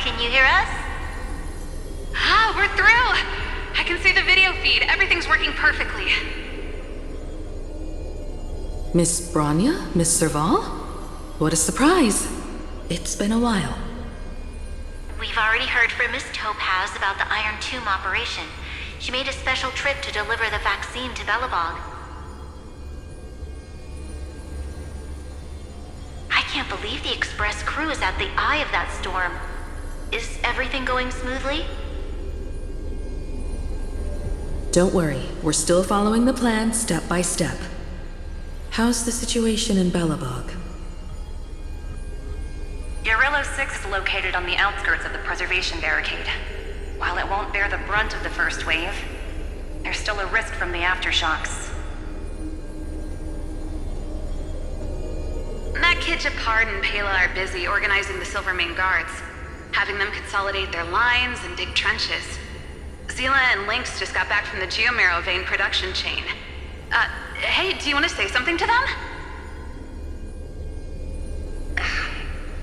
can you hear us? Ah, we're through! I can see the video feed. Everything's working perfectly. Miss Branya? Miss Serval? What a surprise. It's been a while. We've already heard from Miss Topaz about the Iron Tomb operation. She made a special trip to deliver the vaccine to Belobog. I can't believe the Express crew is at the eye of that storm. Is everything going smoothly? Don't worry, we're still following the plan step by step. How's the situation in Belobog? Urillo 6 is located on the outskirts of the preservation barricade. While it won't bear the brunt of the first wave, there's still a risk from the aftershocks. Matt Kid Japard and Pela are busy organizing the Silvermane guards, having them consolidate their lines and dig trenches. Zila and Lynx just got back from the Geomarrow vein production chain. Hey, do you want to say something to them?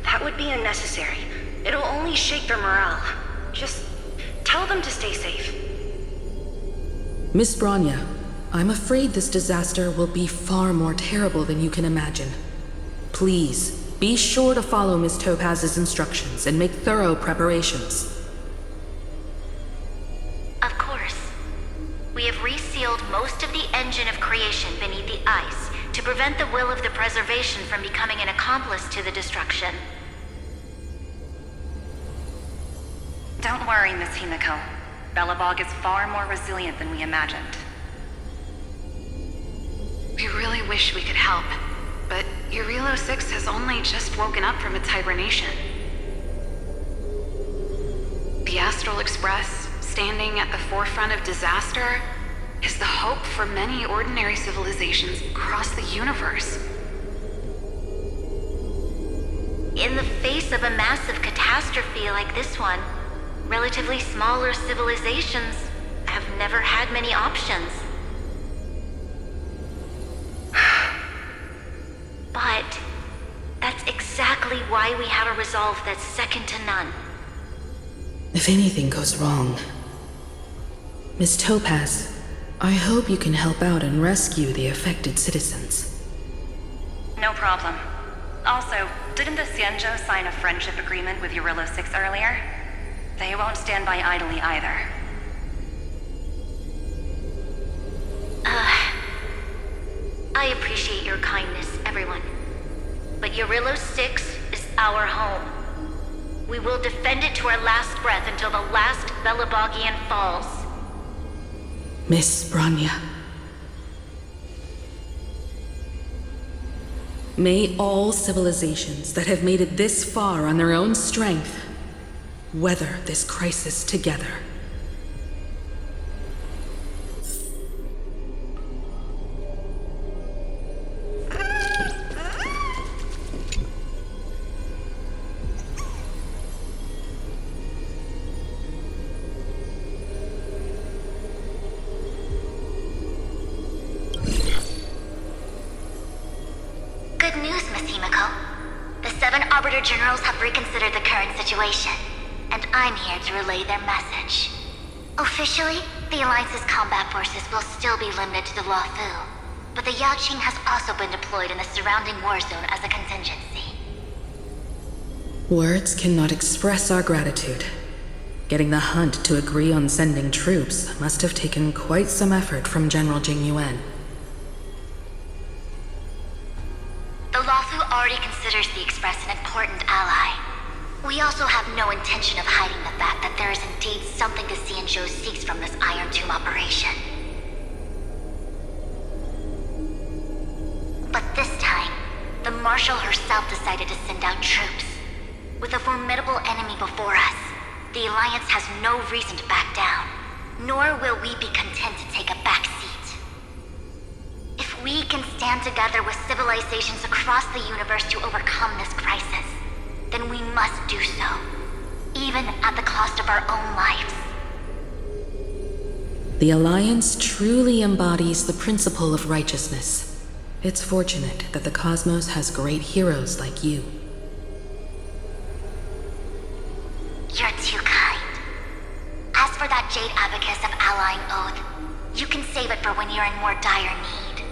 That would be unnecessary. It'll only shake their morale. Just tell them to stay safe. Miss Branya, I'm afraid this disaster will be far more terrible than you can imagine. Please, be sure to follow Miss Topaz's instructions and make thorough preparations. Of course. We have resealed most of the engine of creation beneath the ice to prevent the will of the preservation from becoming an accomplice to the destruction. Don't worry, Miss Himiko. Belobog is far more resilient than we imagined. We really wish we could help, but Urillo 6 has only just woken up from its hibernation. The Astral Express, standing at the forefront of disaster, is the hope for many ordinary civilizations across the universe. In the face of a massive catastrophe like this one, relatively smaller civilizations have never had many options. But that's exactly why we have a resolve that's second to none. If anything goes wrong... Miss Topaz, I hope you can help out and rescue the affected citizens. No problem. Also, didn't the Xianzhou sign a friendship agreement with Urillo 6 earlier? They won't stand by idly either. I appreciate your kindness, everyone. But Urillo 6 is our home. We will defend it to our last breath until the last Belobogian falls. Miss Branya. May all civilizations that have made it this far on their own strength weather this crisis together. Good news, Miss Himiko. The 7 Arbiter Generals have reconsidered the current situation, and I'm here to relay their message. Officially, the Alliance's combat forces will still be limited to the Luofu, but the Yaoqing has also been deployed in the surrounding war zone as a contingency. Words cannot express our gratitude. Getting the Hunt to agree on sending troops must have taken quite some effort from General Jing Yuan. The Luofu already considers the Express an important ally. We also have no intention of hiding the fact that there is indeed something the Xianzhou seeks from this Iron Tomb operation. But this time, the Marshal herself decided to send out troops. With a formidable enemy before us, the Alliance has no reason to back down, nor will we be content to take a back seat. If we can stand together with civilizations across the universe to overcome this crisis, then we must do so, even at the cost of our own lives. The Alliance truly embodies the principle of righteousness. It's fortunate that the cosmos has great heroes like you. for when you're in more dire need.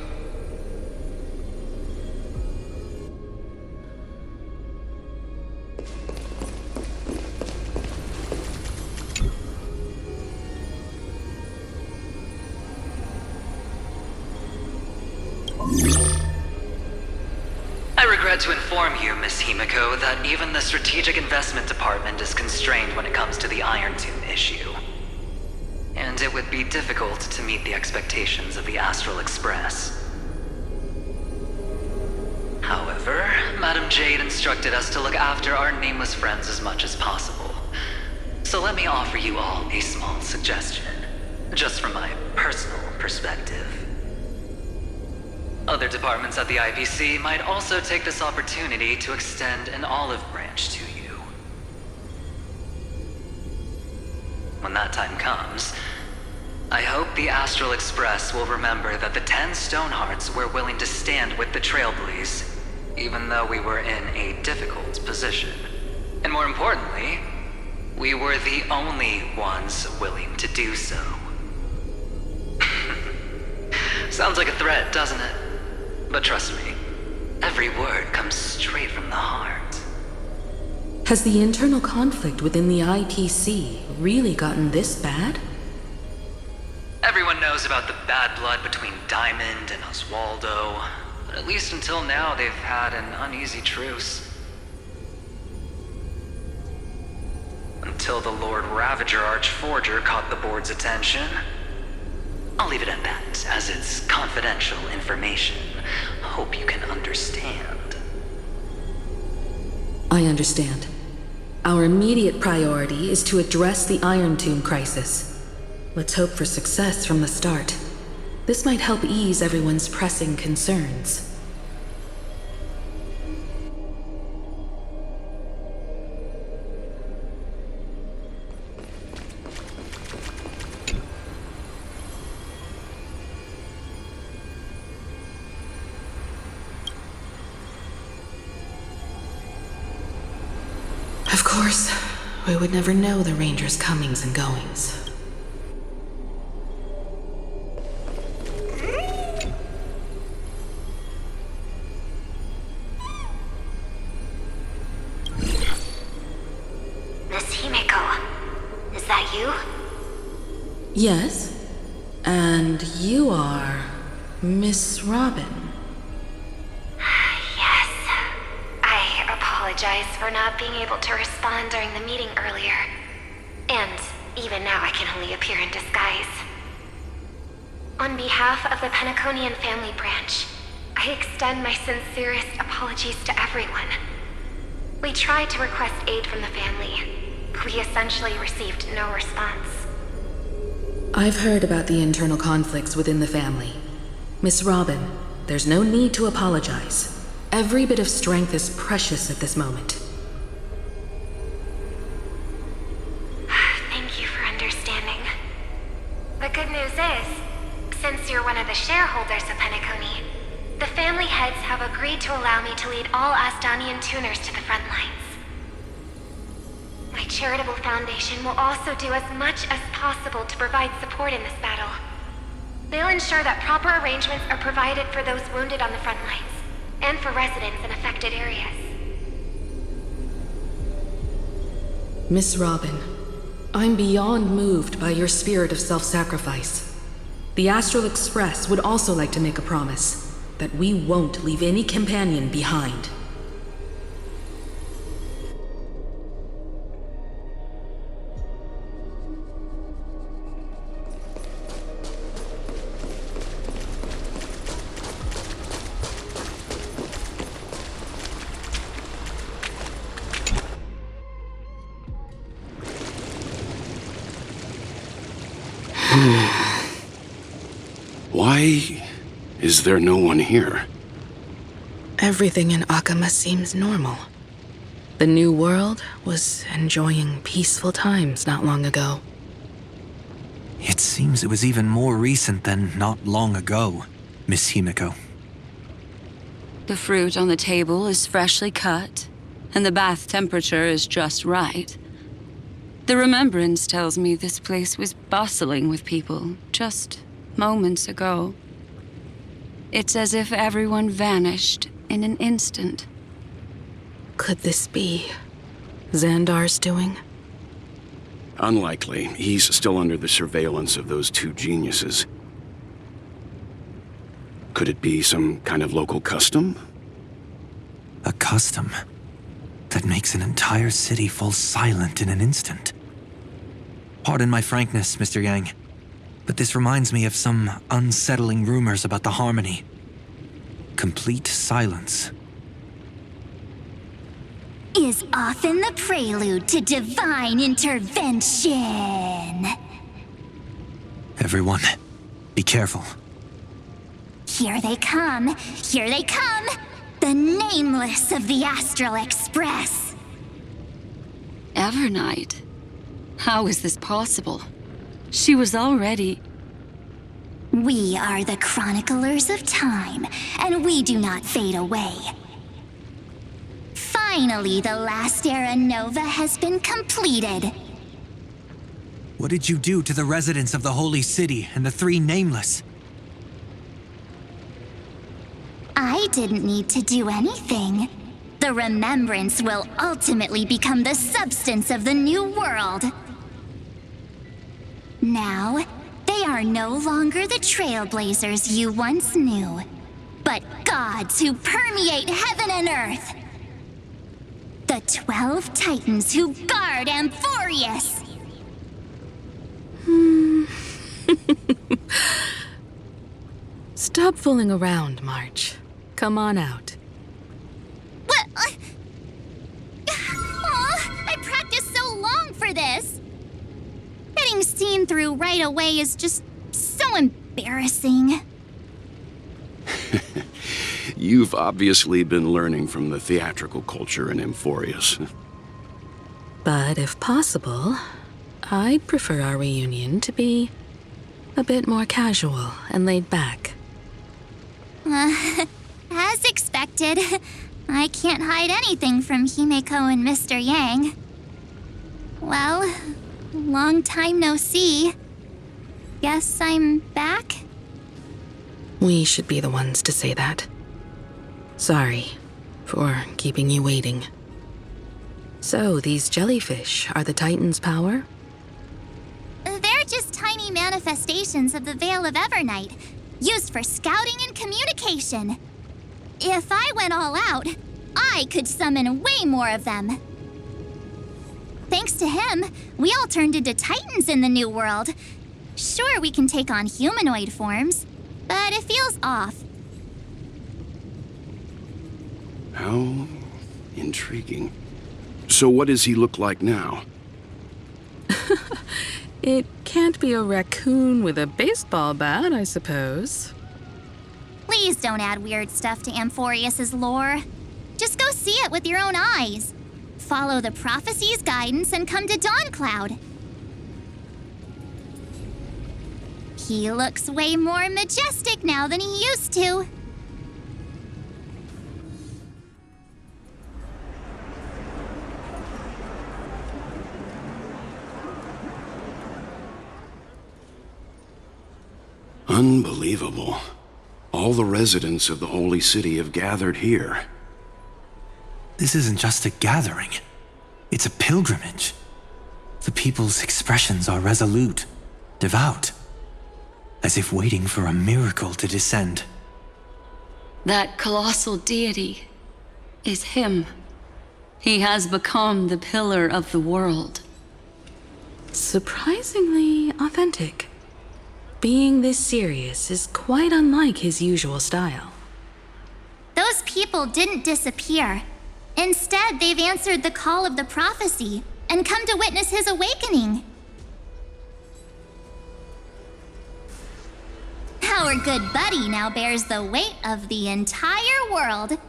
I regret to inform you, Miss Himiko, that even the Strategic Investment Department is constrained when it comes to the Iron Tomb issue. And it would be difficult to meet the expectations of the Astral Express. However, Madam Jade instructed us to look after our nameless friends as much as possible. So let me offer you all a small suggestion, just from my personal perspective. Other departments at the IPC might also take this opportunity to extend an olive branch to you. When that time comes, I hope the Astral Express will remember that the 10 Stonehearts were willing to stand with the Trailblaze, even though we were in a difficult position. And more importantly, we were the only ones willing to do so. Sounds like a threat, doesn't it? But trust me, every word comes straight from the heart. Has the internal conflict within the IPC really gotten this bad? Everyone knows about the bad blood between Diamond and Oswaldo, but at least until now they've had an uneasy truce. Until the Lord Ravager Archforger caught the board's attention. I'll leave it at that, as it's confidential information. Hope you can understand. I understand. Our immediate priority is to address the Iron Tomb crisis. Let's hope for success from the start. This might help ease everyone's pressing concerns. Of course, we would never know the Ranger's comings and goings. Miss Himiko, is that you? Yes, and you are Miss Robin. Yes. I apologize for not being able to respond during the meeting earlier. And even now I can only appear in disguise. On behalf of the Penaconian family branch, I extend my sincerest apologies to everyone. We tried to request aid from the family. We essentially received no response. I've heard about the internal conflicts within the family. Miss Robin, there's no need to apologize. Every bit of strength is precious at this moment. Thank you for understanding. The good news is, since you're one of the shareholders of Penacony, the family heads have agreed to allow me to lead all Astonian tuners to the front lines. My charitable foundation will also do as much as possible to provide support in this battle. They'll ensure that proper arrangements are provided for those wounded on the front lines, and for residents in affected areas. Miss Robin, I'm beyond moved by your spirit of self-sacrifice. The Astral Express would also like to make a promise that we won't leave any companion behind. Why is there no one here? Everything in Akama seems normal. The New World was enjoying peaceful times not long ago. It seems it was even more recent than not long ago, Miss Himiko. The fruit on the table is freshly cut, and the bath temperature is just right. The remembrance tells me this place was bustling with people just moments ago. It's as if everyone vanished in an instant. Could this be Xandar's doing? Unlikely. He's still under the surveillance of those two geniuses. Could it be some kind of local custom? A custom that makes an entire city fall silent in an instant. Pardon my frankness, Mr. Yang, but this reminds me of some unsettling rumors about the Harmony. Complete silence. Is often the prelude to divine intervention. Everyone, be careful. Here they come! Here they come! The Nameless of the Astral Express! Evernight? How is this possible? She was already... We are the chroniclers of time, and we do not fade away. Finally, the last era Nova has been completed. What did you do to the residents of the Holy City and the three Nameless? I didn't need to do anything. The remembrance will ultimately become the substance of the new world. Now, they are no longer the trailblazers you once knew, but gods who permeate heaven and earth. The 12 Titans who guard Amphorius. Stop fooling around, March. Come on out. What? I practiced so long for this. Getting seen through right away is just so embarrassing. You've obviously been learning from the theatrical culture in Amphorius. But if possible, I'd prefer our reunion to be a bit more casual and laid back. As expected, I can't hide anything from Himeko and Mr. Yang. Well, long time no see. Guess I'm back? We should be the ones to say that. Sorry for keeping you waiting. So, these jellyfish are the Titan's power? They're just tiny manifestations of the Veil of Evernight, used for scouting and communication. If I went all out, I could summon way more of them. Thanks to him, we all turned into Titans in the New World. Sure, we can take on humanoid forms, but it feels off. How intriguing. So what does he look like now? It can't be a raccoon with a baseball bat, I suppose. Please don't add weird stuff to Amphorius's lore. Just go see it with your own eyes. Follow the prophecy's guidance and come to Dawncloud. He looks way more majestic now than he used to. Unbelievable. All the residents of the Holy City have gathered here. This isn't just a gathering. It's a pilgrimage. The people's expressions are resolute, devout, as if waiting for a miracle to descend. That colossal deity is him. He has become the pillar of the world. Surprisingly authentic. Being this serious is quite unlike his usual style. Those people didn't disappear. Instead, they've answered the call of the prophecy and come to witness his awakening. Our good buddy now bears the weight of the entire world,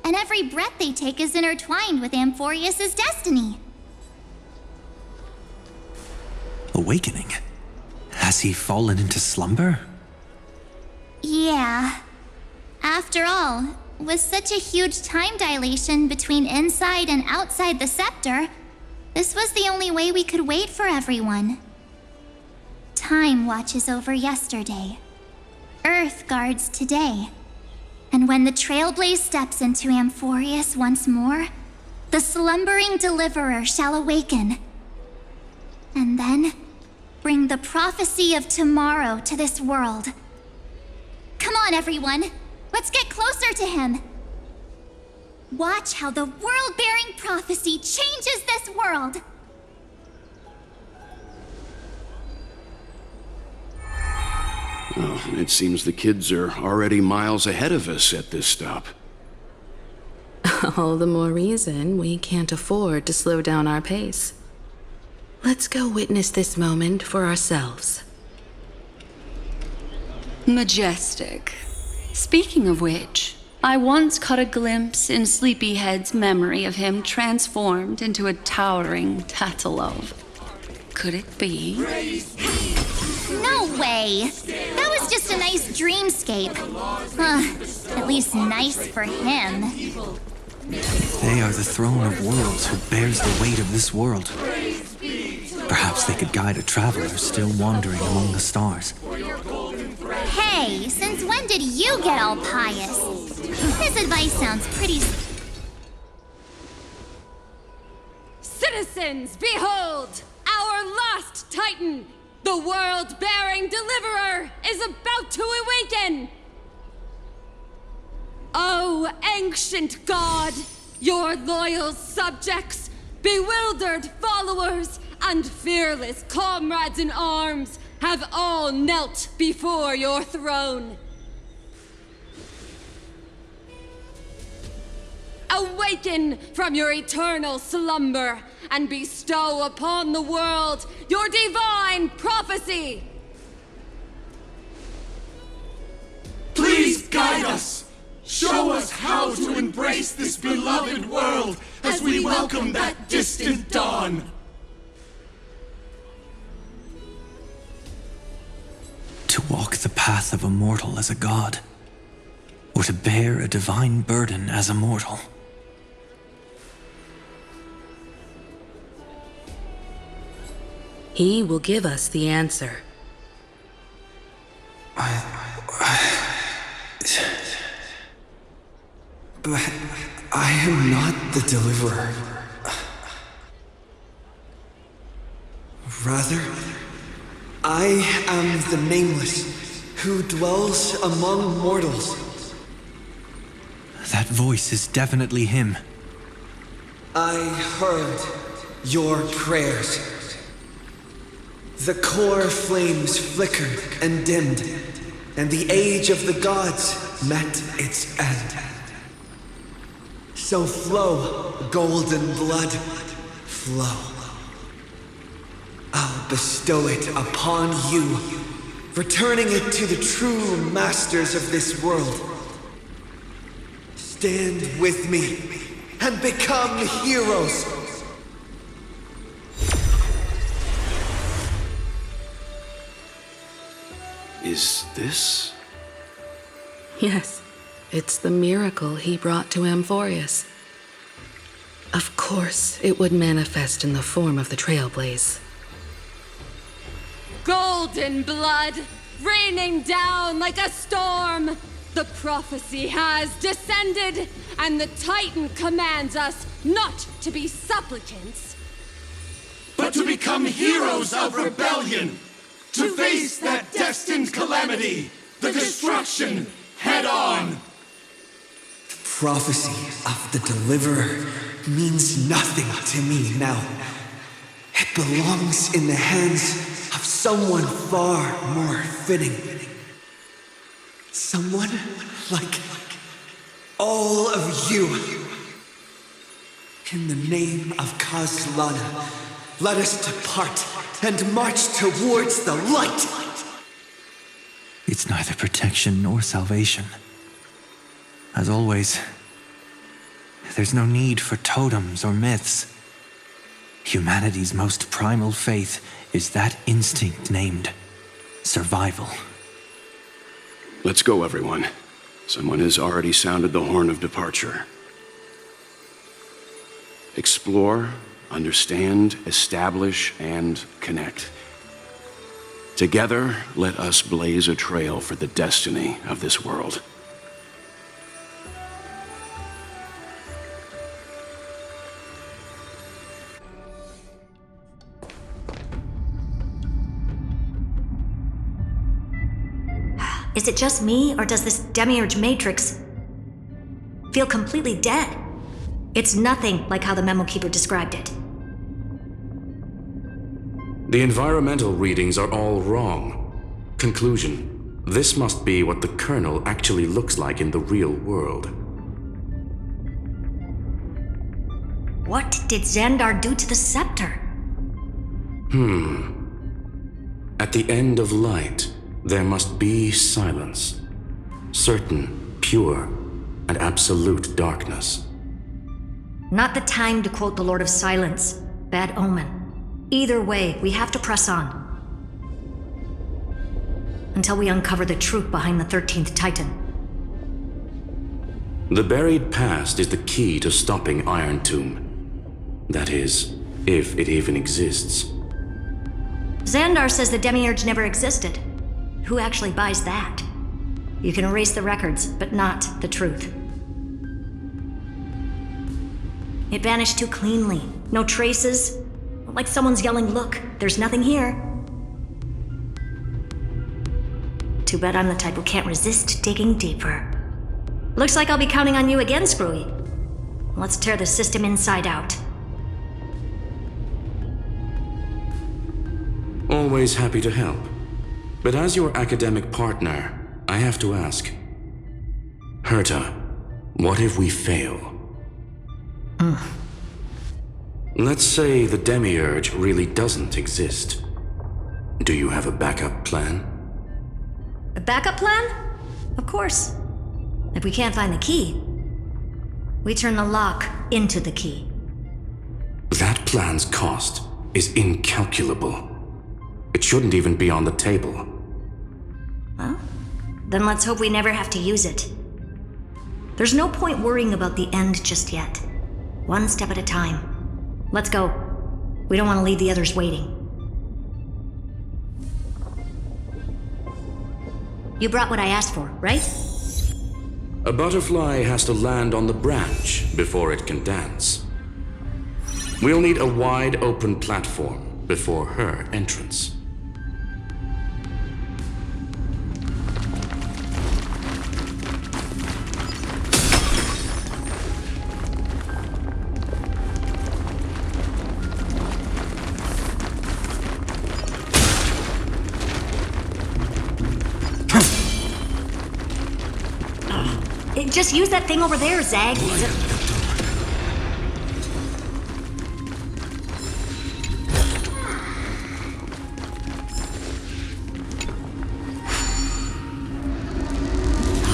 and every breath they take is intertwined with Amphorius's destiny. Awakening? Has he fallen into slumber? Yeah. After all, with such a huge time dilation between inside and outside the scepter, this was the only way we could wait for everyone. Time watches over yesterday, Earth guards today. And when the Trailblaze steps into Amphorius once more, the slumbering deliverer shall awaken. And then, bring the prophecy of tomorrow to this world. Come on, everyone. Let's get closer to him. Watch how the world-bearing prophecy changes this world. Well, it seems the kids are already miles ahead of us at this stop. All the more reason we can't afford to slow down our pace. Let's go witness this moment for ourselves. Majestic. Speaking of which, I once caught a glimpse in Sleepyhead's memory of him transformed into a towering Tatalov. Could it be? No way! That was just a nice dreamscape. At least nice for him. They are the throne of worlds who bears the weight of this world. Perhaps they could guide a traveler still wandering among the stars. Hey, since when did you get all pious? This advice sounds pretty... Citizens, behold! Our last Titan, the world-bearing deliverer, is about to awaken! Oh, ancient god, your loyal subjects, bewildered followers, and fearless comrades in arms have all knelt before your throne. Awaken from your eternal slumber and bestow upon the world your divine prophecy! Please guide us! Show us how to embrace this beloved world as we welcome that distant dawn! To walk the path of a mortal as a god, or to bear a divine burden as a mortal. He will give us the answer. But I am not the deliverer. Rather, I am the Nameless, who dwells among mortals. That voice is definitely him. I heard your prayers. The core flames flickered and dimmed, and the age of the gods met its end. So flow, golden blood, flow. I'll bestow it upon you, returning it to the true masters of this world. Stand with me and become heroes. Is this? Yes, it's the miracle he brought to Amphorius. Of course, it would manifest in the form of the Trailblaze. Golden blood, raining down like a storm! The prophecy has descended, and the Titan commands us not to be supplicants, But to become heroes of rebellion! To face that destined calamity! The destruction, head on! The prophecy of the Deliverer means nothing to me now. It belongs in the hands of someone far more fitting. Someone like all of you. In the name of Kazlana, let us depart and march towards the light. It's neither protection nor salvation. As always, there's no need for totems or myths. Humanity's most primal faith is that instinct named survival. Let's go, everyone. Someone has already sounded the horn of departure. Explore, understand, establish, and connect. Together, let us blaze a trail for the destiny of this world. Is it just me, or does this demiurge matrix feel completely dead? It's nothing like how the memo keeper described it. The environmental readings are all wrong. Conclusion: this must be what the kernel actually looks like in the real world. What did Xandar do to the scepter? At the end of light, there must be silence. Certain, pure, and absolute darkness. Not the time to quote the Lord of Silence. Bad omen. Either way, we have to press on. Until we uncover the truth behind the 13th Titan. The buried past is the key to stopping Iron Tomb. That is, if it even exists. Xandar says the demiurge never existed. Who actually buys that? You can erase the records, but not the truth. It vanished too cleanly. No traces. Like someone's yelling, "Look, there's nothing here." Too bad I'm the type who can't resist digging deeper. Looks like I'll be counting on you again, Screwy. Let's tear the system inside out. Always happy to help. But as your academic partner, I have to ask. Herta, what if we fail? Let's say the demiurge really doesn't exist. Do you have a backup plan? A backup plan? Of course. If we can't find the key, we turn the lock into the key. That plan's cost is incalculable. It shouldn't even be on the table. Well, then let's hope we never have to use it. There's no point worrying about the end just yet. One step at a time. Let's go. We don't want to leave the others waiting. You brought what I asked for, right? A butterfly has to land on the branch before it can dance. We'll need a wide open platform before her entrance. Just use that thing over there, Zag.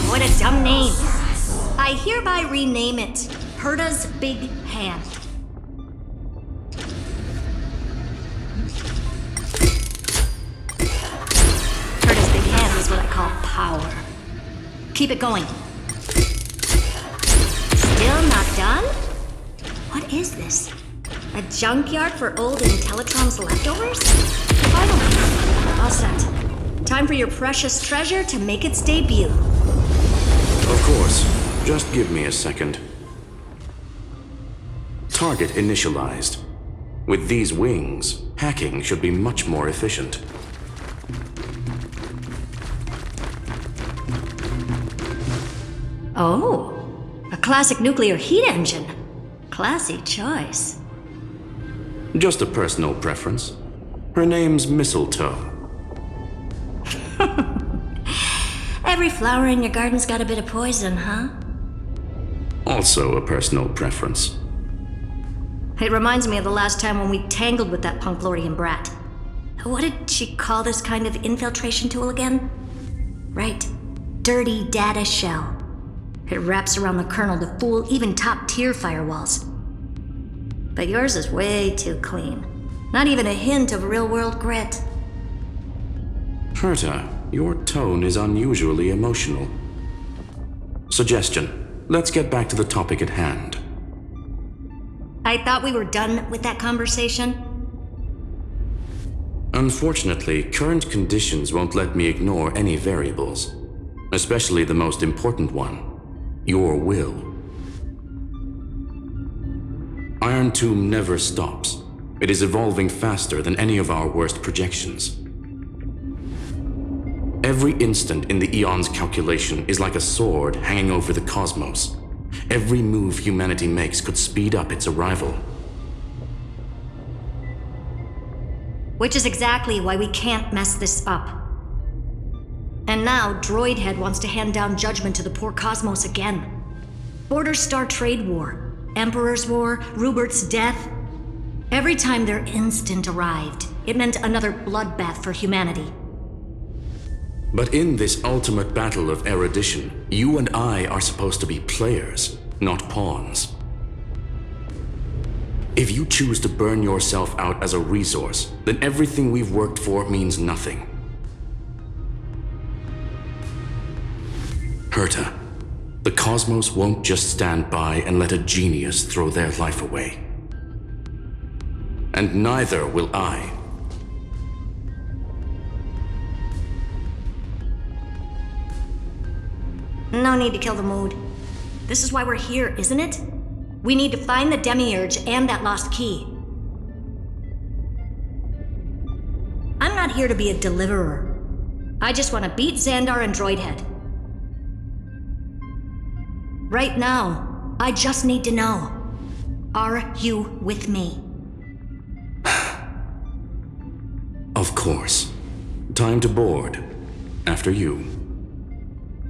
What a dumb name. I hereby rename it Herta's Big Hand. Herta's Big Hand is what I call power. Keep it going. Still not done? What is this? A junkyard for old Intellitrons leftovers? Finally. All set. Time for your precious treasure to make its debut. Of course. Just give me a second. Target initialized. With these wings, hacking should be much more efficient. Oh. A classic nuclear heat engine. Classy choice. Just a personal preference. Her name's Mistletoe. Every flower in your garden's got a bit of poison, huh? Also a personal preference. It reminds me of the last time when we tangled with that Punklorian brat. What did she call this kind of infiltration tool again? Right. Dirty data shell. It wraps around the kernel to fool even top-tier firewalls. But yours is way too clean. Not even a hint of real-world grit. Herta, your tone is unusually emotional. Suggestion. Let's get back to the topic at hand. I thought we were done with that conversation. Unfortunately, current conditions won't let me ignore any variables, especially the most important one, your will. Iron Tomb never stops. It is evolving faster than any of our worst projections. Every instant in the Eon's calculation is like a sword hanging over the cosmos. Every move humanity makes could speed up its arrival. Which is exactly why we can't mess this up. And now, Droidhead wants to hand down judgment to the poor cosmos again. Border Star Trade War, Emperor's War, Rupert's death. Every time their instant arrived, it meant another bloodbath for humanity. But in this ultimate battle of erudition, you and I are supposed to be players, not pawns. If you choose to burn yourself out as a resource, then everything we've worked for means nothing. Herta, the cosmos won't just stand by and let a genius throw their life away. And neither will I. No need to kill the mood. This is why we're here, isn't it? We need to find the Demiurge and that lost key. I'm not here to be a deliverer. I just want to beat Xandar and Droidhead. Right now, I just need to know. Are you with me? Of course. Time to board. After you.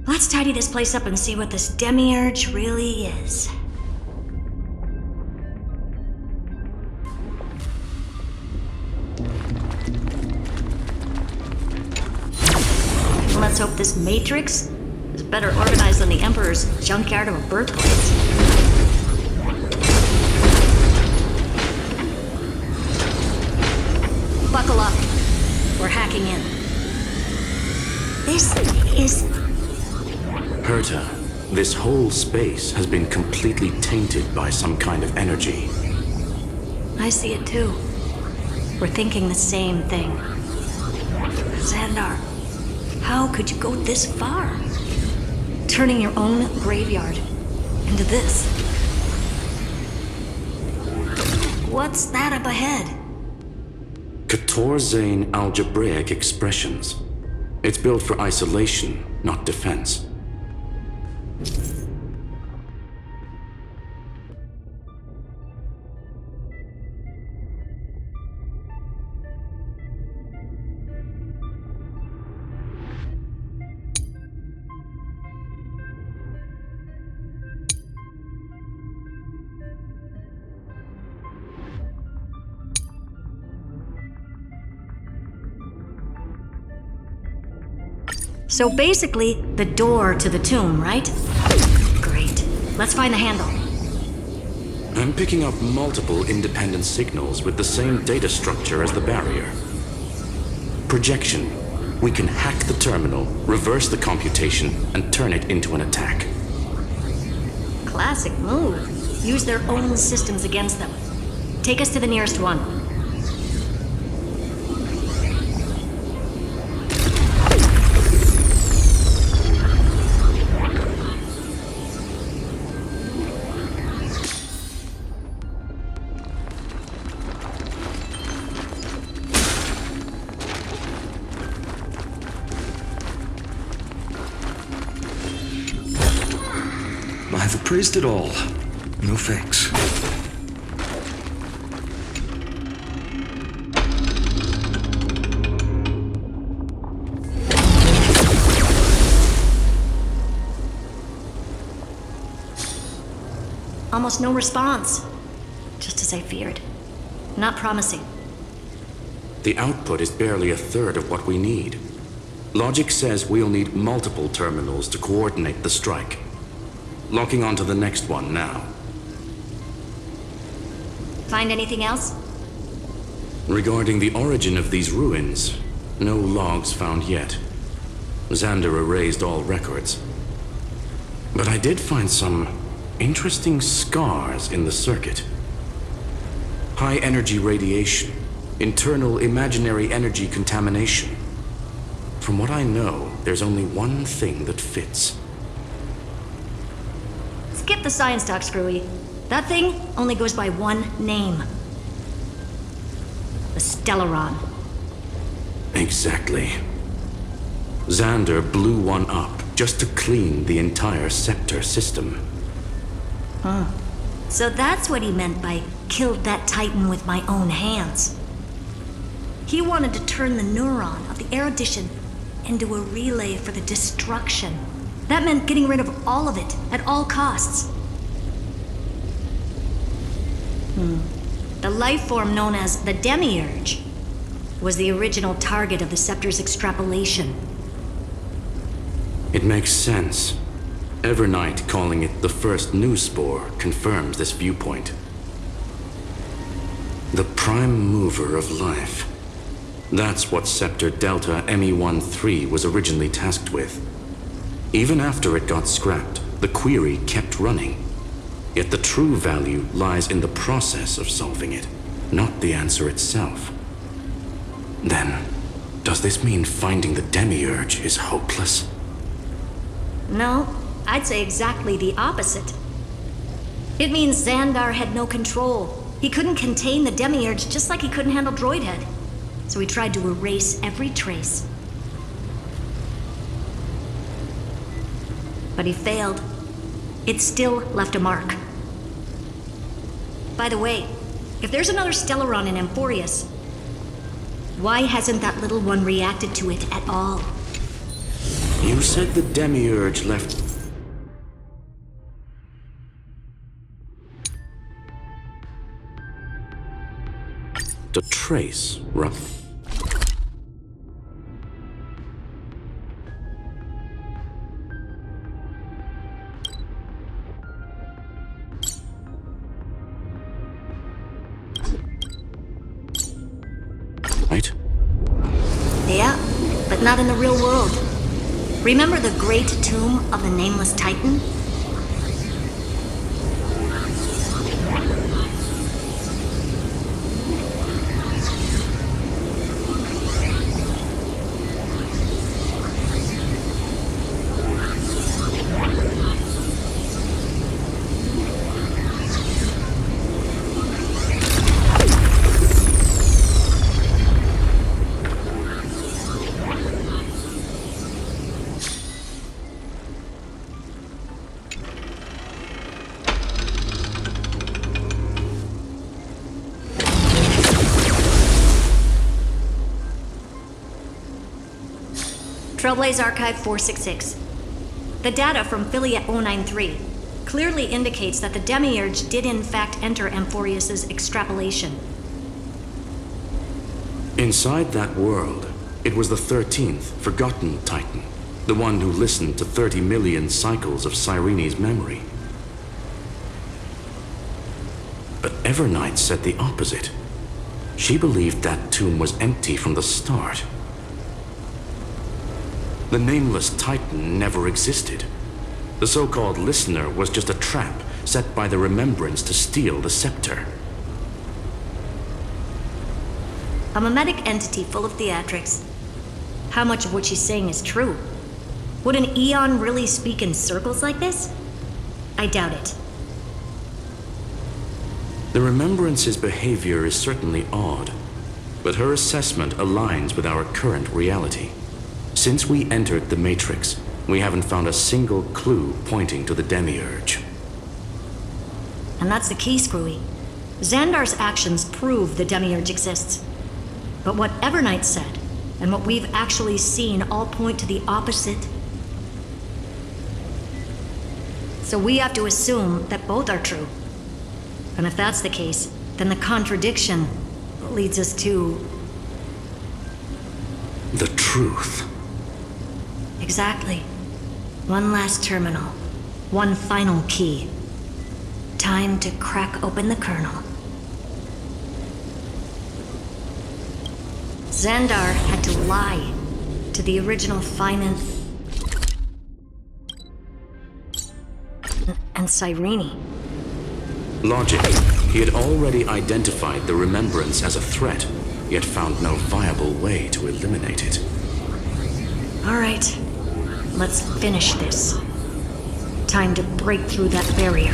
Let's tidy this place up and see what this Demiurge really is. Let's hope this Matrix is better organized than the Emperor's junkyard of a birthplace. Buckle up. We're hacking in. This is... Herta, this whole space has been completely tainted by some kind of energy. I see it too. We're thinking the same thing. Xandar, how could you go this far? Turning your own graveyard into this. What's that up ahead? Katorzane algebraic expressions. It's built for isolation, not defense. So basically, the door to the tomb, right? Great. Let's find the handle. I'm picking up multiple independent signals with the same data structure as the barrier. Projection. We can hack the terminal, reverse the computation, and turn it into an attack. Classic move. Use their own systems against them. Take us to the nearest one. I've appraised it all. No fakes. Almost no response. Just as I feared. Not promising. The output is barely a third of what we need. Logic says we'll need multiple terminals to coordinate the strike. Locking onto the next one now. Find anything else? Regarding the origin of these ruins, no logs found yet. Xander erased all records. But I did find some interesting scars in the circuit. High energy radiation, Internal imaginary energy contamination. From what I know, there's only one thing that fits. Skip the science talk, Screwy. That thing only goes by one name. The Stellaron. Exactly. Xander blew one up just to clean the entire Scepter system. So that's what he meant by killed that Titan with my own hands. He wanted to turn the neuron of the erudition into a relay for the destruction. That meant getting rid of all of it at all costs. The life form known as the Demiurge was the original target of the Scepter's extrapolation. It makes sense. Evernight calling it the first new spore confirms this viewpoint. The prime mover of life. That's what Scepter Delta ME-13 was originally tasked with. Even after it got scrapped, the query kept running. Yet the true value lies in the process of solving it, not the answer itself. Then, does this mean finding the Demiurge is hopeless? No, I'd say exactly the opposite. It means Xandar had no control. He couldn't contain the Demiurge just like he couldn't handle Droidhead. So he tried to erase every trace. But he failed. It still left a mark. By the way, if there's another Stellaron in Amphorius, why hasn't that little one reacted to it at all? You said the Demiurge left... a trace, right? Right? Yeah, but not in the real world. Remember the Great Tomb of the Nameless Titan? Trailblaze Archive 466. The data from Philia 093 clearly indicates that the Demiurge did in fact enter Amphorius's extrapolation. Inside that world, it was the 13th, forgotten Titan. The one who listened to 30 million cycles of Cyrene's memory. But Evernight said the opposite. She believed that tomb was empty from the start. The Nameless Titan never existed. The so-called Listener was just a trap set by the Remembrance to steal the Scepter. A mimetic entity full of theatrics. How much of what she's saying is true? Would an Eon really speak in circles like this? I doubt it. The Remembrance's behavior is certainly odd, but her assessment aligns with our current reality. Since we entered the Matrix, we haven't found a single clue pointing to the Demiurge. And that's the key, Screwy. Xandar's actions prove the Demiurge exists. But what Evernight said, and what we've actually seen all point to the opposite. So we have to assume that both are true. And if that's the case, then the contradiction leads us to... the truth. Exactly. One last terminal. One final key. Time to crack open the kernel. Xandar had to lie to the original Finan... and Cyrene. Logic. He had already identified the Remembrance as a threat. yet found no viable way to eliminate it. All right, let's finish this. Time to break through that barrier.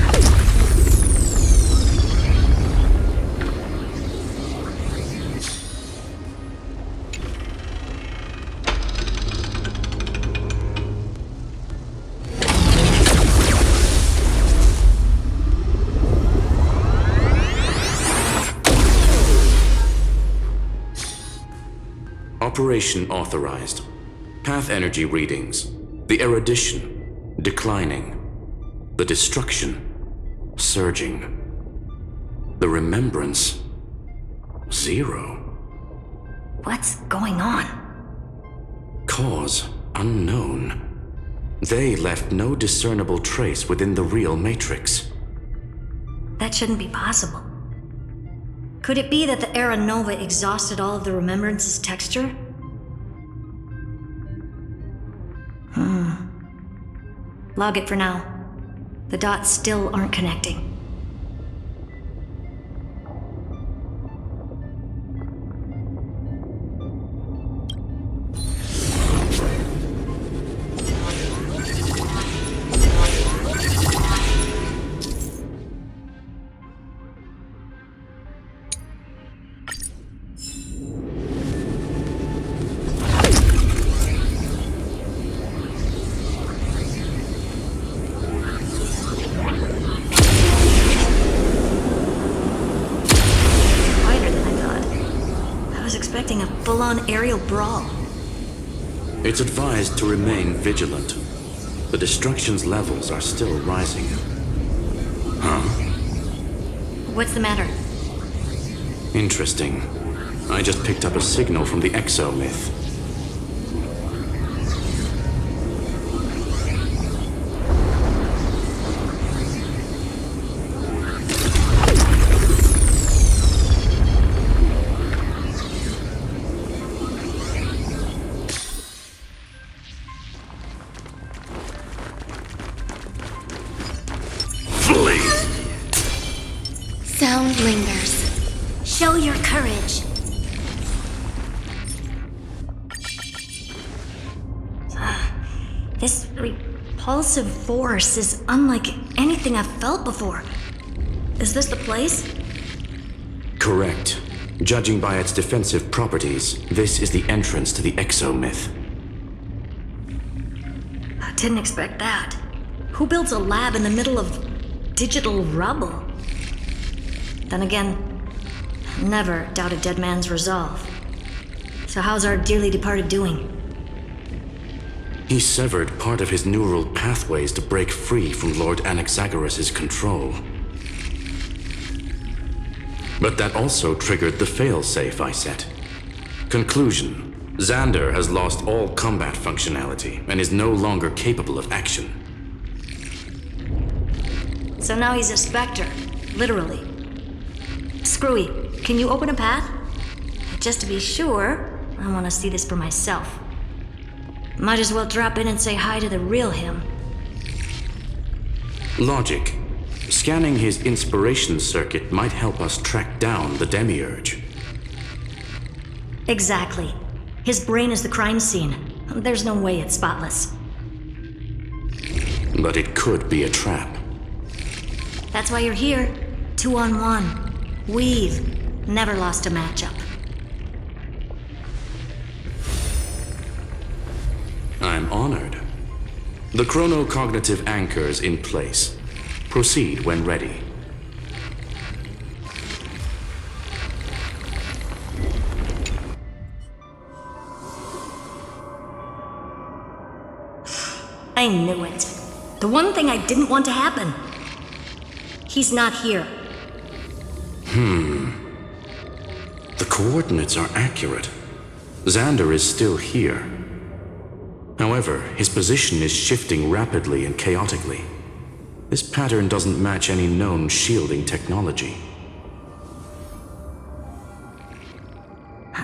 Operation authorized. Path energy readings. The erudition, declining. The destruction, surging. The remembrance, 0. What's going on? Cause unknown. They left no discernible trace within the real Matrix. That shouldn't be possible. Could it be that the Era Nova exhausted all of the Remembrance's texture? Log it for now. The dots still aren't connecting. A full-on aerial brawl. It's advised to remain vigilant. The destruction's levels are still rising. Huh? What's the matter? Interesting. I just picked up a signal from the exomyth. Sound lingers. Show your courage. This repulsive force is unlike anything I've felt before. Is this the place? Correct. Judging by its defensive properties, this is the entrance to the exomyth. I didn't expect that. Who builds a lab in the middle of digital rubble? Then again, never doubt a dead man's resolve. So how's our dearly departed doing? He severed part of his neural pathways to break free from Lord Anaxagoras' control. But that also triggered the failsafe I set. Conclusion: Xander has lost all combat functionality and is no longer capable of action. So now he's a specter, literally. Screwy, can you open a path? Just to be sure, I want to see this for myself. Might as well drop in and say hi to the real him. Logic. Scanning his inspiration circuit might help us track down the Demiurge. Exactly. His brain is the crime scene. There's no way it's spotless. But it could be a trap. That's why you're here. 2-on-1. We've never lost a matchup. I'm honored. The chronocognitive anchor's in place. Proceed when ready. I knew it. The one thing I didn't want to happen. He's not here. The coordinates are accurate. Xander is still here. However, his position is shifting rapidly and chaotically. This pattern doesn't match any known shielding technology.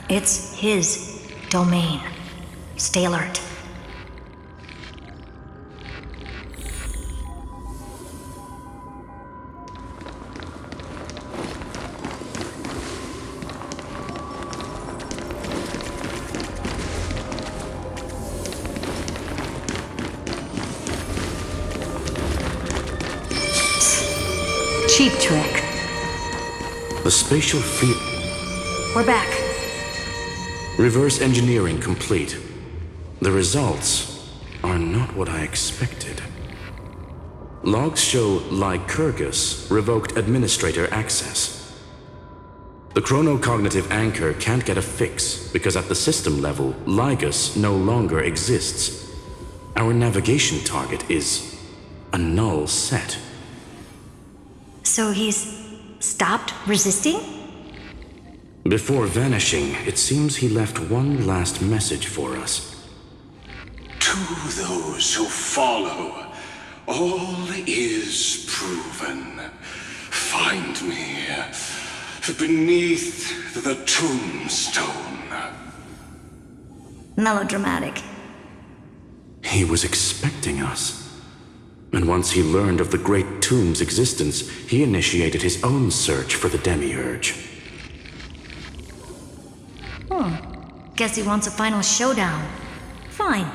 It's his domain. Stay alert. cheap trick. The spatial field. We're back. Reverse engineering complete. The results are not what I expected. Logs show Lycurgus revoked administrator access. The chronocognitive anchor can't get a fix because at the system level, Lygus no longer exists. Our navigation target is a null set. So he's stopped resisting? Before vanishing, it seems he left one last message for us. To those who follow, all is proven. Find me beneath the tombstone. Melodramatic. He was expecting us. And once he learned of the Great Tomb's existence, he initiated his own search for the Demiurge. Guess he wants a final showdown. Fine.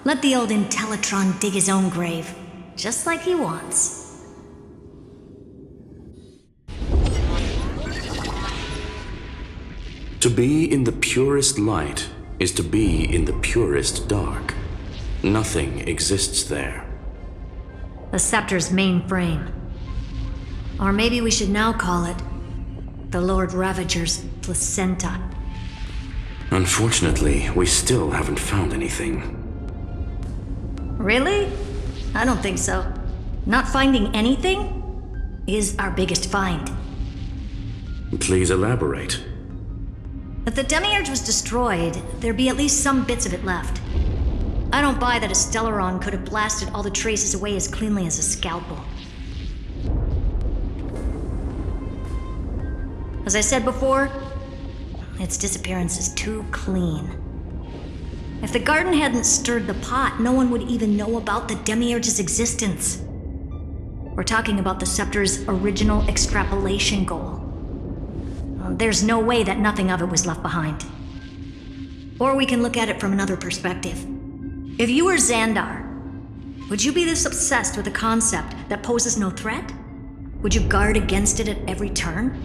Let the old Intellitron dig his own grave. Just like he wants. To be in the purest light is to be in the purest dark. Nothing exists there. The Scepter's mainframe. Or maybe we should now call it the Lord Ravager's placenta. Unfortunately, we still haven't found anything. Really? I don't think so. Not finding anything is our biggest find. Please elaborate. If the Demiurge was destroyed, there'd be at least some bits of it left. I don't buy that a Stellaron could have blasted all the traces away as cleanly as a scalpel. As I said before, its disappearance is too clean. If the garden hadn't stirred the pot, no one would even know about the Demiurge's existence. We're talking about the Scepter's original extrapolation goal. There's no way that nothing of it was left behind. Or we can look at it from another perspective. If you were Xandar, would you be this obsessed with a concept that poses no threat? Would you guard against it at every turn?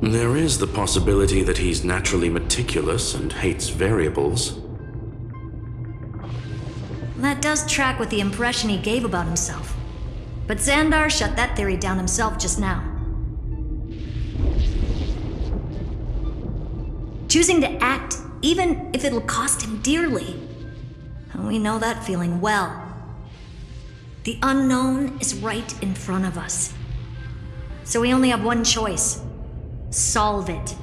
There is the possibility that he's naturally meticulous and hates variables. That does track with the impression he gave about himself. But Xandar shut that theory down himself just now. Choosing to act, even if it'll cost him dearly. We know that feeling well. The unknown is right in front of us. So we only have one choice. Solve it.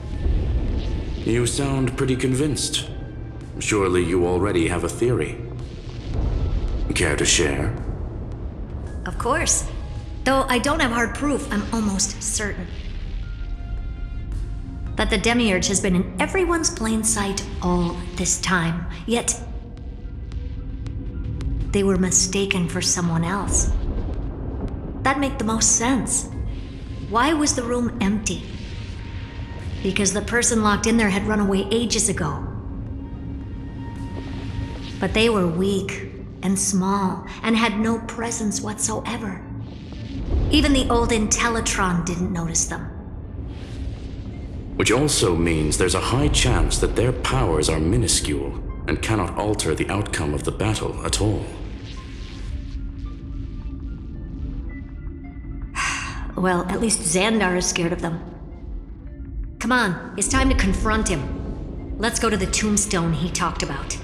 You sound pretty convinced. Surely you already have a theory. Care to share? Of course. Though I don't have hard proof, I'm almost certain that the Demiurge has been in everyone's plain sight all this time. Yet, they were mistaken for someone else. That'd make the most sense. Why was the room empty? Because the person locked in there had run away ages ago. But they were weak and small and had no presence whatsoever. Even the old Intellitron didn't notice them. Which also means there's a high chance that their powers are minuscule and cannot alter the outcome of the battle at all. Well, at least Xandar is scared of them. Come on, it's time to confront him. Let's go to the tombstone he talked about.